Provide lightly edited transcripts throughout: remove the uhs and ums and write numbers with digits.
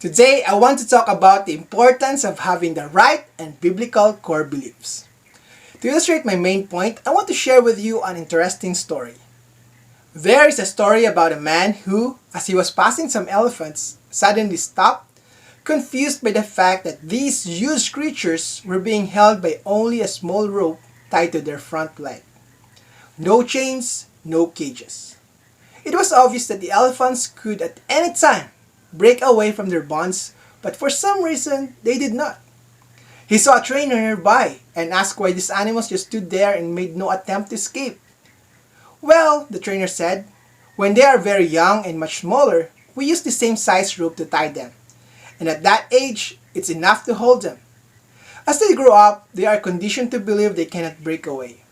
Today, I want to talk about the importance of having the right and biblical core beliefs. To illustrate my main point, I want to share with you an interesting story. There is a story about a man who, as he was passing some elephants, suddenly stopped, confused by the fact that these huge creatures were being held by only a small rope tied to their front leg. No chains, no cages. It was obvious that the elephants could at any time break away from their bonds, but for some reason they did not. He saw a trainer nearby and asked why these animals just stood there and made no attempt to escape. Well, the trainer said, when they are very young and much smaller, we use the same size rope to tie them. And at that age, it's enough to hold them. As they grow up, they are conditioned to believe they cannot break away.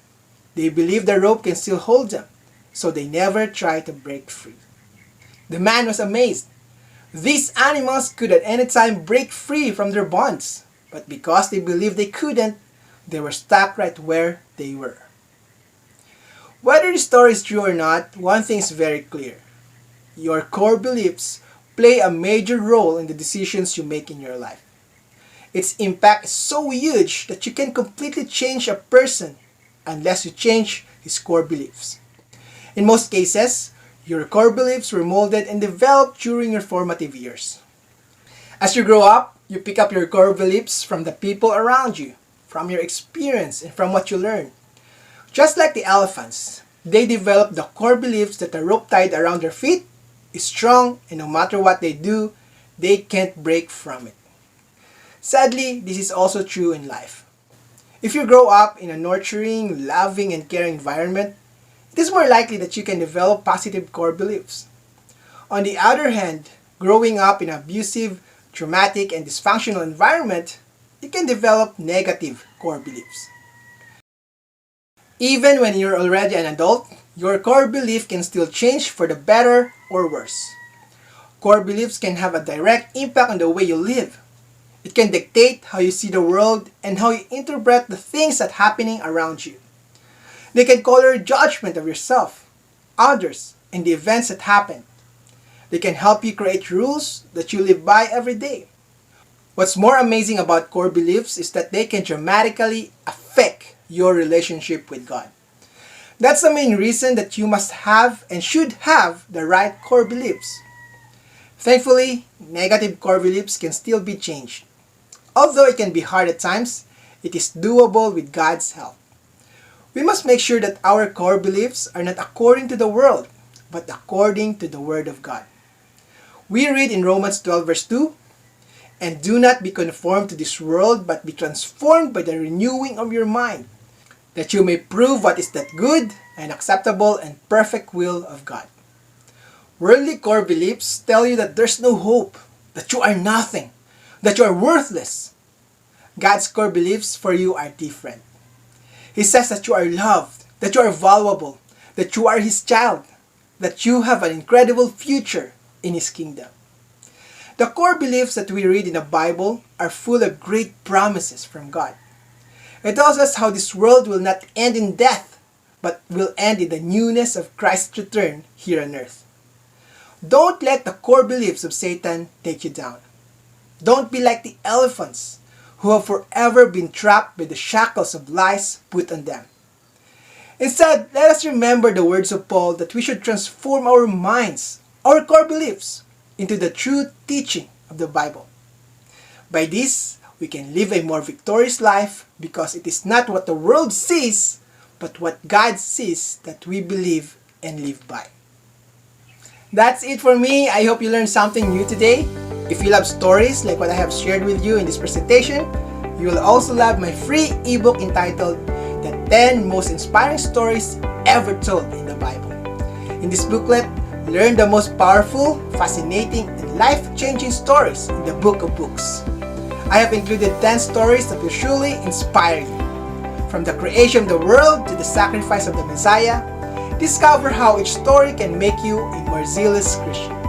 They believe the rope can still hold them, so they never try to break free. The man was amazed. These animals could at any time break free from their bonds, but because they believed they couldn't, they were stuck right where they were. Whether the story is true or not, one thing is very clear. Your core beliefs play a major role in the decisions you make in your life. Its impact is so huge that you can completely change a person unless you change his core beliefs. In most cases, your core beliefs were molded and developed during your formative years. As you grow up, you pick up your core beliefs from the people around you, from your experience, and from what you learn. Just like the elephants, they develop the core beliefs that the rope tied around their feet is strong, and no matter what they do, they can't break from it. Sadly, this is also true in life. If you grow up in a nurturing, loving, and caring environment, it is more likely that you can develop positive core beliefs. On the other hand, growing up in an abusive, traumatic, and dysfunctional environment, you can develop negative core beliefs. Even when you're already an adult, your core belief can still change for the better or worse. Core beliefs can have a direct impact on the way you live. It can dictate how you see the world and how you interpret the things that are happening around you. They can color your judgment of yourself, others, and the events that happen. They can help you create rules that you live by every day. What's more amazing about core beliefs is that they can dramatically affect your relationship with God. That's the main reason that you must have and should have the right core beliefs. Thankfully, negative core beliefs can still be changed. Although it can be hard at times, it is doable with God's help. We must make sure that our core beliefs are not according to the world, but according to the Word of God. We read in Romans 12 verse 2, "And do not be conformed to this world, but be transformed by the renewing of your mind, that you may prove what is that good and acceptable and perfect will of God." Worldly core beliefs tell you that there's no hope, that you are nothing, that you are worthless. God's core beliefs for you are different. He says that you are loved, that you are valuable, that you are His child, that you have an incredible future in His kingdom. The core beliefs that we read in the Bible are full of great promises from God. It tells us how this world will not end in death, but will end in the newness of Christ's return here on earth. Don't let the core beliefs of Satan take you down. Don't be like the elephants who have forever been trapped by the shackles of lies put on them. Instead, let us remember the words of Paul that we should transform our minds, our core beliefs, into the true teaching of the Bible. By this, we can live a more victorious life because it is not what the world sees, but what God sees that we believe and live by. That's it for me. I hope you learned something new today. If you love stories like what I have shared with you in this presentation, you will also love my free ebook entitled The 10 Most Inspiring Stories Ever Told in the Bible. In this booklet, learn the most powerful, fascinating, and life-changing stories in the Book of Books. I have included 10 stories that will surely inspire you. From the creation of the world to the sacrifice of the Messiah, discover how each story can make you a more zealous Christian.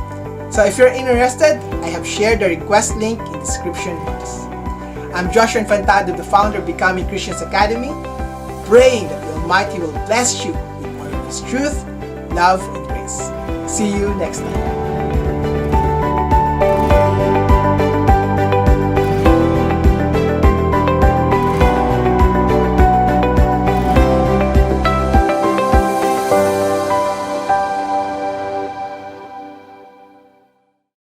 So if you're interested, I have shared the request link in the description box. I'm Joshua Infantado, the founder of Becoming Christians Academy, praying that the Almighty will bless you with more of His truth, love, and grace. See you next time.